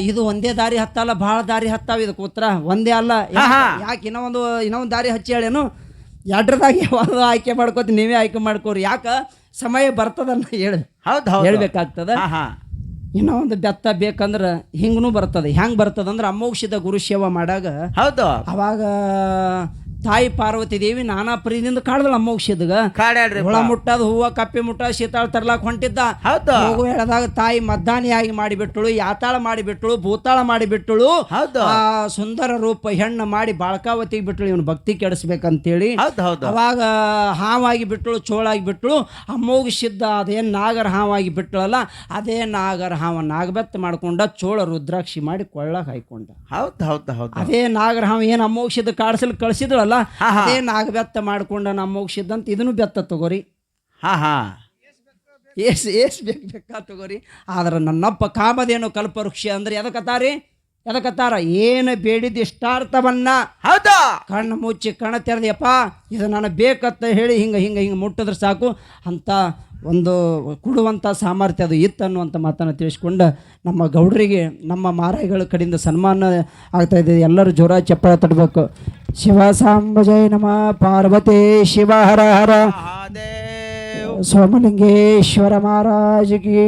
ಇದು ಒಂದೇ ದಾರಿ ಹತ್ತಲ್ಲ, ಭಾಳ ದಾರಿ ಹತ್ತಾವ. ಇದಕ್ಕೆ ಉತ್ತರ ಒಂದೇ ಅಲ್ಲ. ಯಾಕೆ ಇನ್ನೊಂದು ದಾರಿ ಹಚ್ಚಿ ಹೇಳೇನು? 2ರದಾಗ ಯಾವುದು ಆಯ್ಕೆ ಮಾಡ್ಕೋತಿ, ನೀವೇ ಆಯ್ಕೆ ಮಾಡ್ಕೋರಿ. ಯಾಕೆ ಸಮಯ ಬರ್ತದನ್ನ ಹೇಳ್ಬೇಕಾಗ್ತದ. ಇನ್ನೂ ಒಂದು ಬೆತ್ತ ಬೇಕಂದ್ರೆ ಹಿಂಗೂ ಬರ್ತದೆ. ಹೆಂಗೆ ಬರ್ತದಂದ್ರೆ ಅಮೋಕ್ಷದ ಗುರು ಸೇವಾ ಮಾಡಾಗ ಅವಾಗ ತಾಯಿ ಪಾರ್ವತಿ ದೇವಿ ನಾನಾ ಪ್ರೀತಿಯಿಂದ ಕಾಡ್ದಳ ಅಮೋಕ್ಷದಾಗ. ಹುಳ ಮುಟ್ಟದ, ಹೂವ ಕಪ್ಪೆ ಮುಟ್ಟ, ಶೀತಾಳ ತರ್ಲಾಕ್ ಹೊಂಟಿದ್ದ. ಹೋಗು ಹೇಳಿದಾಗ ತಾಯಿ ಮದ್ದಾನಿಯಾಗಿ ಮಾಡಿಬಿಟ್ಟಳು, ಯಾತಾಳ ಮಾಡಿಬಿಟ್ಟಳು, ಭೂತಾಳ ಮಾಡಿಬಿಟ್ಟಳು. ಆ ಸುಂದರ ರೂಪ ಹೆಣ್ಣು ಮಾಡಿ ಬಾಳ್ಕಾವತಿಗೆ ಬಿಟ್ಟಳು, ಇವನು ಭಕ್ತಿ ಕೆಡಿಸ್ಬೇಕಂತೇಳಿ. ಅವಾಗ ಹಾವಾಗಿ ಬಿಟ್ಟಳು, ಚೋಳಾಗಿ ಬಿಟ್ಟಳು. ಅಮೋಘಸಿದ್ದ ಅದೇನು ನಾಗರ ಹಾವಾಗಿ ಬಿಟ್ಟಳಲ್ಲ, ಅದೇ ನಾಗರ ಹಾವ ನಾಗಬೆತ್ತ ಮಾಡ್ಕೊಂಡ ಚೋಳ ರುದ್ರಾಕ್ಷಿ ಮಾಡಿ ಕೊಳ್ಳಾಗ ಹಾಯ್ಕೊಂಡ. ಅದೇ ನಾಗರ ಹಾವ ಏನು ಅಮೋಘಸಿದ್ದ ಕಾಡಿಸಲು ಕಳಿಸಿದ್ಳಲ್ಲ, ಅದೇ ನಾಗಬೆತ್ತ ಮಾಡ್ಕೊಂಡ ಅಮೋಘಸಿದ್ದಂತ ಇದನ್ನು ಬೆತ್ತ ತಗೋರಿ. ಏಸ್ ಬೇಕಾ ತಗೋರಿ. ಆದ್ರೆ ನನ್ನಪ್ಪ ಕಾಮಧೇನು ಕಲ್ಪವೃಕ್ಷ ಅಂದ್ರೆ ಎದಕತ್ತಾರ ಏನು ಬೇಡಿದ ಇಷ್ಟಾರ್ಥವನ್ನ ಕಣ್ಣು ಮುಚ್ಚಿ ಕಣ ತೆರೆದಪ್ಪ ಇದು ನನಗೆ ಬೇಕಂತ ಹೇಳಿ ಹಿಂಗೆ ಮುಟ್ಟಿದ್ರೆ ಸಾಕು ಅಂತ ಒಂದು ಕೊಡುವಂಥ ಸಾಮರ್ಥ್ಯ ಅದು ಇತ್ತು ಅನ್ನುವಂಥ ಮಾತನ್ನು ತಿಳಿಸ್ಕೊಂಡು ನಮ್ಮ ಗೌಡರಿಗೆ ನಮ್ಮ ಮಾರಾಯಿಗಳ ಕಡೆಯಿಂದ ಸನ್ಮಾನ ಆಗ್ತಾಯಿದೆ. ಎಲ್ಲರೂ ಜೋರ ಚಪ್ಪಾಳೆ ತಟ್ಟಬೇಕು. ಶಿವ ಸಾಂಬ ಜಯ ನಮ ಪಾರ್ವತಿ ಶಿವ ಹರ ಹರ ಸೋಮಲಿಂಗೇಶ್ವರ ಮಹಾರಾಜಗೆ.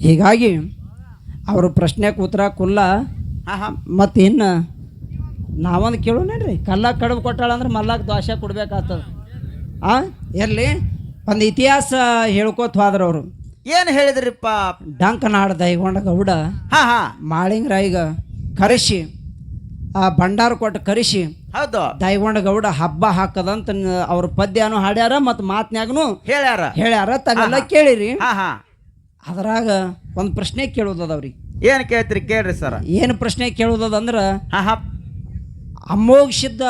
ಹೀಗಾಗಿ ಅವರು ಪ್ರಶ್ನೆಗೆ ಉತ್ತರ ಕುಲ್ಲ. ಮತ್ತು ಇನ್ನು ನಾವೊಂದು ಕೇಳೋನೇನ್ರಿ, ಕಲ್ಲಾಗ ಕಡುಬು ಕೊಟ್ಟಾಳ ಅಂದ್ರೆ ಮಲ್ಲಾಗ ದ್ವಾಸ ಕೊಡ್ಬೇಕಾಗ್ತದ. ಇರಲಿ, ಒಂದು ಇತಿಹಾಸ ಹೇಳ್ಕೋತ ಹೋದ್ರ ಅವರು ಏನು ಹೇಳಿದ್ರಿಪ್ಪ? ಡಂಕನಾಡ ದೈಗೊಂಡ ಗೌಡ ಮಾಳಿಂಗರಾಯಿಗ ಕರೆಸಿ ಆ ಭಂಡಾರ ಕೊಟ್ಟು ಕರೆಸಿ ದೈಗೊಂಡ ಗೌಡ ಹಬ್ಬ ಹಾಕದಂತ ಅವ್ರ ಪದ್ಯನೂ ಹಾಡ್ಯಾರ ಮತ್ತು ಮಾತ್ನ್ಯಾಗನು ಹೇಳ್ಯಾರ. ತಾವೆಲ್ಲ ಕೇಳಿರಿ. ಅದ್ರಾಗ ಒಂದು ಪ್ರಶ್ನೆ ಕೇಳೋದದ ಅವ್ರಿಗೆ. ಏನು ಕೇಳ್ತೀರಿ? ಕೇಳ್ರಿ ಸರ್. ಏನು ಪ್ರಶ್ನೆ ಕೇಳೋದಂದ್ರೆ ಅಮೋಘಸಿದ್ದ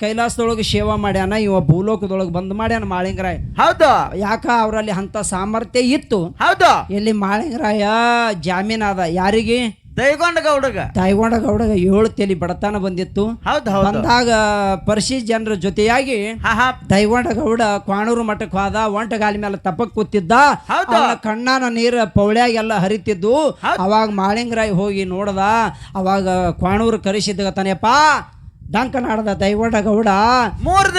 ಕೈಲಾಸದೊಳಗೆ ಸೇವಾ ಮಾಡ್ಯಾನ, ಇವ ಭೂಲೋಕದೊಳಗೆ ಬಂದ್ ಮಾಡ್ಯಾನ ಮಾಳಿಂಗರಾಯ. ಯಾಕ ಅವರಲ್ಲಿ ಅಂತ ಸಾಮರ್ಥ್ಯ ಇತ್ತು. ಇಲ್ಲಿ ಮಾಳಿಂಗರಾಯ ಜಾಮೀನಾದ ಯಾರಿಗೆ? ದೈಗೊಂಡ ಗೌಡಗ 7 ತಲೆ ಬಡತನ ಬಂದಿತ್ತು. ಬಂದಾಗ ಪರಿಶಿ ಜನರ ಜೊತೆಯಾಗಿ ದೈಗೊಂಡ ಗೌಡ ಕ್ವಾಣೂರು ಮಠಕ್ಕೆ ಹೋದ. ಒಂಟಗಾಲಿ ಮೇಲೆ ತಪ್ಪಕ್ ಕೂತಿದ್ದ. ಕಣ್ಣಾನ ನೀರು ಪೌಳ್ಯಾಗೆಲ್ಲ ಹರಿತಿದ್ದು. ಅವಾಗ ಮಾಳಿಂಗರಾಯ ಹೋಗಿ ನೋಡ್ದ. ಅವಾಗ ಕ್ವಾಣೂರು ಕರೆಸಿದ್ದ ತಾನೇಪ್ಪ ಡಂಕನಾಡದ ದೈಗೊಂಡ ಗೌಡ 3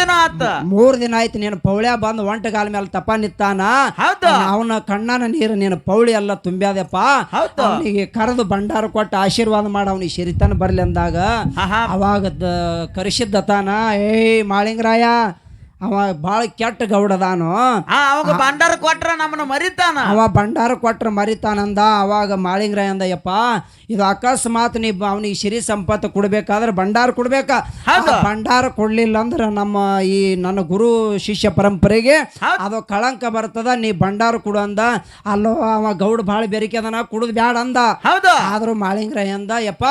ದಿನ ಆಯ್ತು ನೀನು ಪೌಳ್ಯ ಬಂದು ಒಂಟಗಾಲ ಮೇಲೆ ತಪ ನಿತ್ತಾನ. ಅವನ ಕಣ್ಣನ ನೀರು ನೀನು ಪೌಳಿ ಎಲ್ಲ ತುಂಬ್ಯಾದಪ್ಪ. ಅವನಿಗೆ ಕರೆದು ಭಂಡಾರ ಕೊಟ್ಟು ಆಶೀರ್ವಾದ ಮಾಡಿ ಅವನಿಗೆ ಸಿರಿತನ ಬರ್ಲಿ ಅಂದಾಗ ಅವಾಗ ಕರೆಸಿದ್ದ ತಾನ, ಮಾಳಿಂಗರಾಯ ಅವ ಭಾಳ ಕೆಟ್ಟ ಗೌಡದಾನು. ಅವಾಗ ಭಂಡಾರ ಕೊಟ್ರ ನಮ್ಮನ್ನ ಮರಿತಾನ. ಅವ ಭಂಡಾರ ಕೊಟ್ರ ಮರಿತಾನಂದ. ಅವಾಗ ಮಾಳಿಂಗರಾಯ ಅಂದ, ಯಪ್ಪ ಇದು ಅಕಸ್ಮಾತ್ ನೀ ಅವನಿಗೆ ಸಿರಿ ಸಂಪತ್ತು ಕೊಡ್ಬೇಕಾದ್ರೆ ಭಂಡಾರ ಕೊಡ್ಬೇಕ. ಭಂಡಾರ ಕೊಡ್ಲಿಲ್ಲ ಅಂದ್ರೆ ನನ್ನ ಗುರು ಶಿಷ್ಯ ಪರಂಪರೆಗೆ ಅದು ಕಳಂಕ ಬರ್ತದ. ನೀ ಭಂಡಾರ ಕೊಡು ಅಂದ. ಅಲ್ಲೋ ಅವ ಗೌಡ ಭಾಳ ಬೆರಿಕೆ ಅದನ, ಕುಡುದು ಬ್ಯಾಡ ಅಂದ. ಆದ್ರೂ ಮಾಳಿಂಗರಾಯ ಅಂದ, ಯಪ್ಪ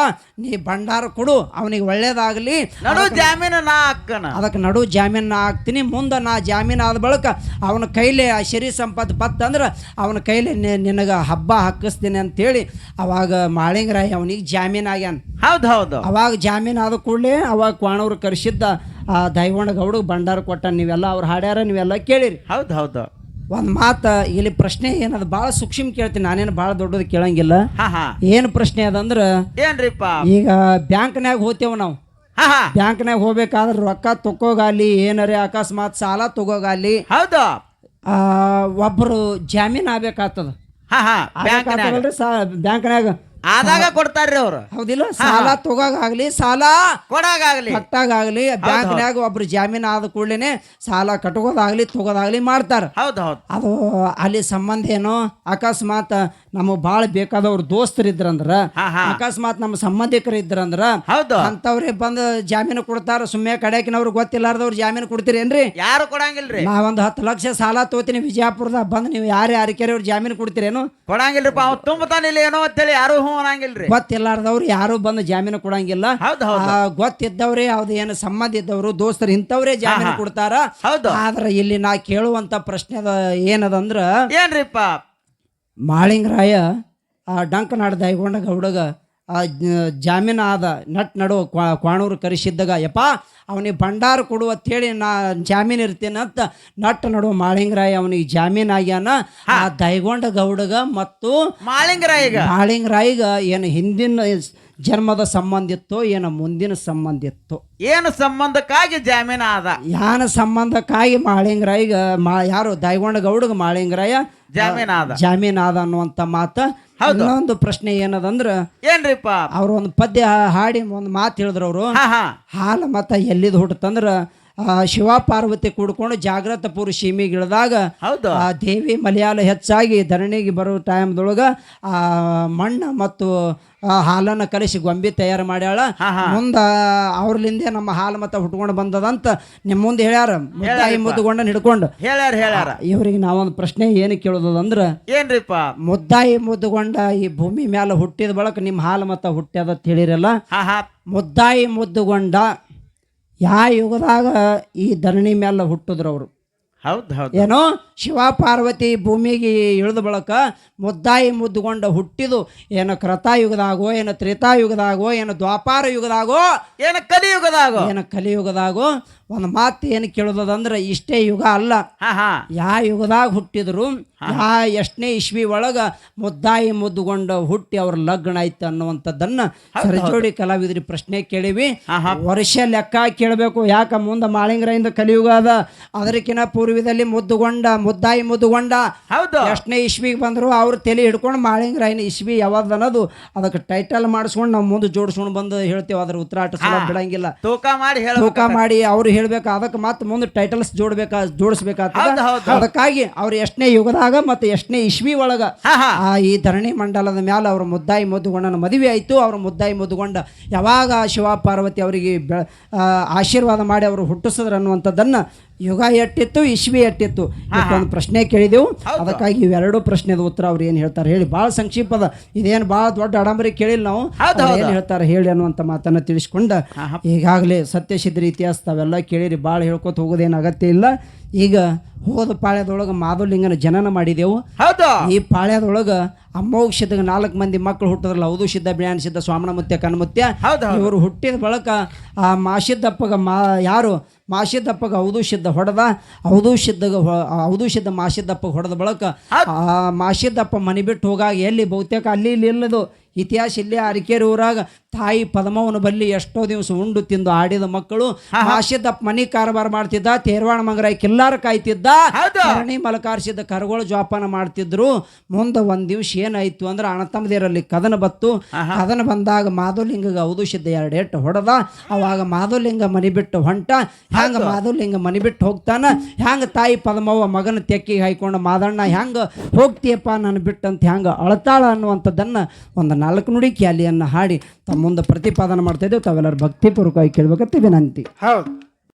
ನೀ ಭಂಡಾರ ಕೊಡು, ಅವನಿಗೆ ಒಳ್ಳೇದಾಗ್ಲಿ, ಅದಕ್ಕೆ ನಡು ಜಾಮೀನು ನಾ ಹಾಕ್ತೀನಿ. ಮುಂದೆ ನಾ ಜಾಮೀನು ಆದ ಬಳಿಕ ಅವನ ಕೈಲಿ ಆ ಶರೀ ಸಂಪತ್ತು ಬತ್ತಂದ್ರೆ ಅವನ ಕೈಲಿ ನಿನಗೆ ಹಬ್ಬ ಹಾಕಿಸ್ತೀನಿ ಅಂತೇಳಿ ಅವಾಗ ಮಾಳಿಂಗರಾಯ ಅವನಿಗೆ ಜಾಮೀನು ಆಗ್ಯಾನ. ಅವಾಗ ಜಾಮೀನು ಆದ ಕೂಡಲೇ ಅವಾಗ ಕ್ವಾಣವ್ರು ಕರೆಸಿದ್ದ ಆ ದೈಗೊಂಡ ಗೌಡಗೆ ಭಂಡಾರ ಕೊಟ್ಟ. ನೀವೆಲ್ಲ ಅವ್ರು ಹಾಡ್ಯಾರ, ನೀವೆಲ್ಲ ಕೇಳಿರಿ. ಒಂದು ಮಾತು ಇಲ್ಲಿ ಪ್ರಶ್ನೆ ಏನದ ಭಾಳ ಸೂಕ್ಷ್ಮ ಕೇಳ್ತೀನಿ, ನಾನೇನು ಭಾಳ ದೊಡ್ಡದು ಕೇಳಂಗಿಲ್ಲ. ಏನು ಪ್ರಶ್ನೆ ಅದಂದ್ರೆ ಏನ್ರಿಪ್ಪ, ಈಗ ಬ್ಯಾಂಕ್ನ್ಯಾಗ ಹೋಗ್ತೇವೆ ನಾವು. ಹಾ ಹಾ ಬ್ಯಾಂಕ್ನಾಗ ಹೋಗ್ಬೇಕಾದ್ರೆ ರೊಕ್ಕ ತಗೋಗಾಲಿ ಏನರೇ ಅಕಸ್ಮಾತ್ ಸಾಲ ತಗೋಗಾಲಿ ಹೌದು ಒಬ್ರು ಜಾಮೀನ್ ಆಗ್ಬೇಕಾಗ್ತದ. ಹಾ ಹಾ ಬ್ಯಾಂಕ್ ಬ್ಯಾಂಕ್ನಾಗ ಆದಾಗ ಕೊಡ್ತಾರ್ರಿ ಅವ್ರು. ಹೌದಿಲ್ಲ, ಸಾಲ ತಗೋಗಾಗ್ಲಿ ಸಾಲ ಕೊಡಾಗಲಿ ಕಟ್ಟಾಗಲಿ ಬ್ಯಾಂಕ್ನ್ಯಾಗ ಒಬ್ರು ಜಾಮೀನ್ ಆದ ಕೂಡಲೇನೆ ಸಾಲ ಕಟ್ಕೋದಾಗ್ಲಿ ತಗೋದಾಗ್ಲಿ ಮಾಡ್ತಾರ. ಹೌದು ಹೌದು ಅದು ಅಲ್ಲಿ ಸಂಬಂಧ ಏನೋ ಅಕಸ್ಮಾತ್ ನಮಗ್ ಬಾಳ ಬೇಕಾದವ್ರು ದೋಸ್ತರಿದ್ರಂದ್ರ ಅಕಸ್ಮಾತ್ ನಮ್ಮ ಸಂಬಂಧಿಕರು ಇದ್ರಂದ್ರ ಹೌದು ಅಂತವ್ರಿಗೆ ಬಂದು ಜಾಮೀನು ಕೊಡ್ತಾರ. ಸುಮ್ಮನೆ ಕಡೆಕಿನವ್ರು ಗೊತ್ತಿಲ್ಲಾರ್ದವ್ರು ಜಾಮೀನು ಕೊಡ್ತೀರೇನ್ರಿ? ಯಾರು ಕೊಡಂಗಿಲ್ರಿ. ನಾವೊಂದು 10 ಲಕ್ಷ ಸಾಲ ತಗೋತೀನಿ ವಿಜಯಪುರದಾಗ ಬಂದು ನೀವು ಯಾರೇ ಅರಿಕೆರೆಯವ್ರು ಜಾಮೀನು ಕೊಡ್ತೀರೇನು? ಕೊಡಂಗಿಲ್ರಿಪ್ಪ. ಅವ್ ತುಂಬತಾನಿಲ್ಲ ಏನೋ ಅಂತೇಳಿ ಯಾರು ಹ್ಞೂ ಅನ್ನಂಗಿಲ್ರಿ. ಗೊತ್ತಿಲ್ಲಾರ್ದವ್ರು ಯಾರು ಬಂದು ಜಾಮೀನು ಕೊಡಂಗಿಲ್ಲ. ಹೌದು ಹೌದು ಗೊತ್ತಿದ್ದವ್ರೆ ಯಾವ್ದು ಏನು ಸಂಬಂಧ ಇದ್ದವ್ರು ದೋಸ್ತರು ಇಂಥವ್ರೇ ಜಾಮೀನು ಕೊಡ್ತಾರ. ಹೌದು ಆದ್ರೆ ಇಲ್ಲಿ ನಾ ಕೇಳುವಂತ ಪ್ರಶ್ನೆ ಏನದಂದ್ರ ಏನ್ರಿಪ್ಪ ಮಾಳಿಂಗರಾಯ ಡಂಕನಾಡ ದೈಗೊಂಡ ಗೌಡಗ ಜಾಮೀನು ಆದ ನಡು ಕ್ವಾಣೂರು ಕರೆಸಿದ್ದಾಗ ಯಪ್ಪ ಅವನಿಗೆ ಭಂಡಾರ ಕೊಡು ಅಂತೇಳಿ ನಾ ಜಾಮೀನು ಇರ್ತೇನಂತ ನಡು ಮಾಳಿಂಗರಾಯ ಅವನಿಗೆ ಜಾಮೀನು ಆಗ್ಯಾನ. ಆ ದೈಗೊಂಡ ಗೌಡಗ ಮತ್ತು ಮಾಳಿಂಗರಾಯಿಗ ಏನು ಹಿಂದಿನ ಜನ್ಮದ ಸಂಬಂಧ ಇತ್ತು ಏನು ಮುಂದಿನ ಸಂಬಂಧ ಇತ್ತು? ಏನು ಸಂಬಂಧಕ್ಕಾಗಿ ಜಾಮೀನು ಆದ? ಯಾನ ಸಂಬಂಧಕ್ಕಾಗಿ ಮಾಳಿಂಗರಾಯಿಗ ಯಾರು ದೈಗೊಂಡ ಗೌಡಗ ಮಾಳಿಂಗರಾಯ ಜಾಮೀನ್ ಆದ ಅನ್ನುವಂತ ಮಾತ. ಇನ್ನೊಂದು ಪ್ರಶ್ನೆ ಏನದಂದ್ರ ಏನ್ರಿಪ್ಪ ಅವ್ರು ಒಂದು ಪದ್ಯ ಹಾಡಿ ಒಂದು ಮಾತು ಹೇಳಿದ್ರು ಅವರು. ಹಾಲು ಮತ ಎಲ್ಲಿದ್ ಹುಟ್ಟತಂದ್ರ ಶಿವ ಪಾರ್ವತಿ ಕೂಡ್ಕೊಂಡು ಜಾಗ್ರತ ಪುರು ಸೀಮೆಗೆ ಇಳಿದಾಗ ಆ ದೇವಿ ಮಲಯಾಳ ಹೆಚ್ಚಾಗಿ ಧರಣಿಗೆ ಬರೋ ಟೈಮ್ದೊಳಗ ಆ ಮಣ್ಣ ಮತ್ತು ಹಾಲನ್ನ ಕಲಿಸಿ ಗೊಂಬಿ ತಯಾರು ಮಾಡ್ಯಾಳ. ಮುಂದ ಅವ್ರಲಿಂದೆ ನಮ್ಮ ಹಾಲು ಮತ ಹುಟ್ಕೊಂಡು ಬಂದದಂತ ನಿಮ್ಮ ಮುಂದೆ ಹೇಳ್ಯಾರ. ಮುದ್ದಾಯಿ ಮುದ್ದುಗೊಂಡ ಹಿಡ್ಕೊಂಡು ಹೇಳ್ಯಾರ. ಇವ್ರಿಗೆ ನಾವೊಂದು ಪ್ರಶ್ನೆ ಏನು ಕೇಳೋದಂದ್ರ ಏನ್ರಿಪ್ಪ ಮುದ್ದಾಯಿ ಮುದ್ದುಗೊಂಡ ಈ ಭೂಮಿ ಮ್ಯಾಲ ಹುಟ್ಟಿದ ಬಳಕ ನಿಮ್ಮ ಹಾಲು ಮತ ಹುಟ್ಟ್ಯದ ತಿಳಿರಲ್ಲ. ಮುದ್ದಾಯಿ ಮುದ್ದುಗೊಂಡ ಯಾವ ಯುಗದಾಗ ಈ ಧರಣಿ ಮೇಲೆ ಹುಟ್ಟಿದ್ರು ಅವರು? ಏನೋ ಶಿವ ಪಾರ್ವತಿ ಭೂಮಿಗೆ ಇಳಿದ ಬಳಕ ಮುದ್ದಾಯಿ ಮುದ್ದುಗೊಂಡ ಹುಟ್ಟಿದು ಏನು ಕೃತಾಯುಗದಾಗೋ ಏನು ತ್ರೇತಾಯುಗದಾಗೋ ಏನು ದ್ವಾಪಾರ ಯುಗದಾಗೋ ಏನು ಕಲಿಯುಗದಾಗೋ ಒಂದು ಮಾತು ಏನು ಕೇಳೋದಂದ್ರೆ ಇಷ್ಟೇ ಯುಗ ಅಲ್ಲ, ಯಾ ಯುಗದಾಗ ಹುಟ್ಟಿದ್ರು ಎಷ್ಟನೇ ಇಸ್ವಿ ಒಳಗ ಮುದ್ದಾಯಿ ಮುದ್ದುಗೊಂಡ ಹುಟ್ಟಿ ಅವ್ರ ಲಗ್ನ ಆಯ್ತು ಅನ್ನುವಂಥದ್ದನ್ನ ಸರಜೋಡಿ ಕಲಾವಿದ್ರಿ ಪ್ರಶ್ನೆ ಕೇಳಿವಿ. ವರ್ಷ ಲೆಕ್ಕ ಕೇಳಬೇಕು. ಯಾಕ ಮುಂದೆ ಮಾಳಿಂಗರಾಯಿಂದ ಕಲಿಯುಗ ಅದ, ಅದಕ್ಕಿಂತ ಪೂರ್ವದಲ್ಲಿ ಮುದ್ದಾಯಿ ಮುದ್ದುಗೊಂಡ ಎಷ್ಟನೇ ಇಸ್ವಿಗೆ ಬಂದ್ರು ಅವ್ರ ತಲೆ ಹಿಡ್ಕೊಂಡು ಮಾಳಿಂಗರಾಯನ ಇಸ್ವಿ ಯಾವ್ದು ಅನ್ನೋದು ಅದಕ್ಕೆ ಟೈಟಲ್ ಮಾಡಿಸ್ಕೊಂಡು ನಾವು ಮುಂದೆ ಜೋಡಿಸ್ಕೊಂಡು ಬಂದು ಹೇಳ್ತೇವೆ. ಅದ್ರ ಉತ್ತರಾಟ ಸಲ ಬಿಡಂಗಿಲ್ಲ, ತೂಕ ಮಾಡಿ ಅವ್ರು ಹೇಳ್ಬೇಕು. ಅದಕ್ಕೆ ಮತ್ತೆ ಮುಂದೆ ಟೈಟಲ್ಸ್ ಜೋಡಿಸ್ಬೇಕಾಗ್ತದೆ. ಅದಕ್ಕಾಗಿ ಅವ್ರು ಎಷ್ಟನೇ ಯುಗದಾಗ ಮತ್ತೆ ಎಷ್ಟನೇ ಇಸ್ವಿ ಒಳಗ ಈ ಧರಣಿ ಮಂಡಲದ ಮ್ಯಾಲ ಅವ್ರ ಮುದ್ದಾಯಿ ಮುದ್ದುಗೊಂಡನ ಮದುವೆ ಆಯ್ತು. ಅವ್ರ ಮುದ್ದಾಯಿ ಮುದ್ದುಗೊಂಡ ಯಾವಾಗ ಶಿವ ಪಾರ್ವತಿ ಅವರಿಗೆ ಆಶೀರ್ವಾದ ಮಾಡಿ ಅವರು ಹುಟ್ಟಿಸಿದ್ರು ಅನ್ನುವಂಥದ್ದನ್ನ ಯುಗ ಎಟ್ಟಿತ್ತು ಇಸ್ವಿ ಎಟ್ಟಿತ್ತು ಒಂದು ಪ್ರಶ್ನೆ ಕೇಳಿದೆವು. ಅದಕ್ಕಾಗಿ ಇವೆರಡು ಪ್ರಶ್ನೆದ ಉತ್ತರ ಅವ್ರು ಏನು ಹೇಳ್ತಾರೆ ಹೇಳಿ. ಭಾಳ ಸಂಕ್ಷಿಪ್ತದ, ಇದೇನು ಭಾಳ ದೊಡ್ಡ ಆಡಂಬರಿ ಕೇಳಿಲ್ಲ ನಾವು. ಏನು ಹೇಳ್ತಾರೆ ಹೇಳಿ ಅನ್ನುವಂಥ ಮಾತನ್ನ ತಿಳಿಸ್ಕೊಂಡ ಈಗಾಗಲೇ ಸತ್ಯಸಿದ್ಧರ ಇತಿಹಾಸ ತಾವೆಲ್ಲ ಕೇಳಿರಿ, ಭಾಳ ಹೇಳ್ಕೊತ ಹೋಗೋದೇನು ಅಗತ್ಯ ಇಲ್ಲ. ಈಗ ಹೋದ ಪಾಳ್ಯದೊಳಗೆ ಮಾಧುಲಿಂಗನ ಜನನ ಮಾಡಿದೆವು. ಈ ಪಾಳ್ಯದೊಳಗೆ ಅಮೋಘಸಿದ್ದಾಗ 4 ಮಂದಿ ಮಕ್ಕಳು ಹುಟ್ಟಿದ್ರಲ್ಲ, ಹೌದು ಸಿದ್ಧ ಬ್ಯಾನ್ ಸಿದ್ಧ ಸ್ವಾಮಣ ಮುತ್ಯ ಕಣ್ಮುತ್ಯ. ಇವರು ಹುಟ್ಟಿದ ಬಳಕ ಆ ಮಾಸಿದ್ದಪ್ಪಗ ಯಾರು ಮಾಸಿದ್ದಪ್ಪಗ ಹೌದು ಸಿದ್ಧ ಹೊಡೆದ, ಹೌದು ಸಿದ್ಧ ಮಾಸಿದ್ದಪ್ಪಗೆ ಹೊಡೆದ ಬಳಕ ಆ ಮಾಸಿದ್ದಪ್ಪ ಮನೆ ಬಿಟ್ಟು ಹೋಗಾಗ ಎಲ್ಲಿ ಬಹುತೇಕ ಅಲ್ಲಿ ಇಲ್ಲಿ ಇಲ್ಲದು ಇತಿಹಾಸ ಇಲ್ಲೇ ಅರಿಕೇರಿ ಊರಾಗ ತಾಯಿ ಪದ್ಮವನ ಬಲ್ಲಿ ಎಷ್ಟೋ ದಿವಸ ಉಂಡು ತಿಂದು ಆಡಿದ ಮಕ್ಕಳು. ಮಾಸಿದ್ದಪ್ಪ ಮನಿ ಕಾರಬಾರ ಮಾಡ್ತಿದ್ದ, ತೇರ್ವಾಣ ಮಂಗರಾಯ ಕಿಲ್ಲಾರ ಕಾಯ್ತಿದ್ದ, ಧರಣಿ ಮಲಕಾರಿಸಿದ್ದ ಕರಗೋಳ ಜೋಪಾನ ಮಾಡ್ತಿದ್ರು. ಮುಂದೆ ಒಂದ್ ದಿವ್ಸ ಏನಾಯ್ತು ಅಂದ್ರೆ ಅಣ್ಣತಮ್ಮದಿರಲ್ಲಿ ಕದನ ಬತ್ತು. ಕದನ ಬಂದಾಗ ಮಾಧುಲಿಂಗ ಹೌದು ಸಿದ್ಧ 2 ಏಟು ಹೊಡೆದ. ಅವಾಗ ಮಾಧುಲಿಂಗ ಮನಿ ಬಿಟ್ಟು ಹೊಂಟ. ಹ್ಯಾಂಗ ಮಾಧುಲಿಂಗ ಮನಿ ಬಿಟ್ಟು ಹೋಗ್ತಾನ, ಹ್ಯಾಂಗ ತಾಯಿ ಪದ್ಮವ್ವ ಮಗನ ತೆಕ್ಕಿಗೆ ಹಾಯ್ಕೊಂಡು ಮಾದಣ್ಣ ಹ್ಯಾಂಗ ಹೋಗ್ತೀಯಪ್ಪ ನಾನು ಬಿಟ್ಟಂತ ಹ್ಯಾಂಗ ಅಳತಾಳ ಅನ್ನುವಂಥದ್ದನ್ನ ಒಂದು 4 ನುಡಿ ಕ್ಯಾಲಿಯನ್ನು ಹಾಡಿ ತಮ್ಮ ಮುಂದೆ ಪ್ರತಿಪಾದನೆ ಮಾಡ್ತಾ ಇದ್ದೇವೆ. ತಾವೆಲ್ಲರೂ ಭಕ್ತಿಪೂರ್ವಕವಾಗಿ ಕೇಳಬೇಕಂತ ವಿನಂತಿ. ಹೌದು.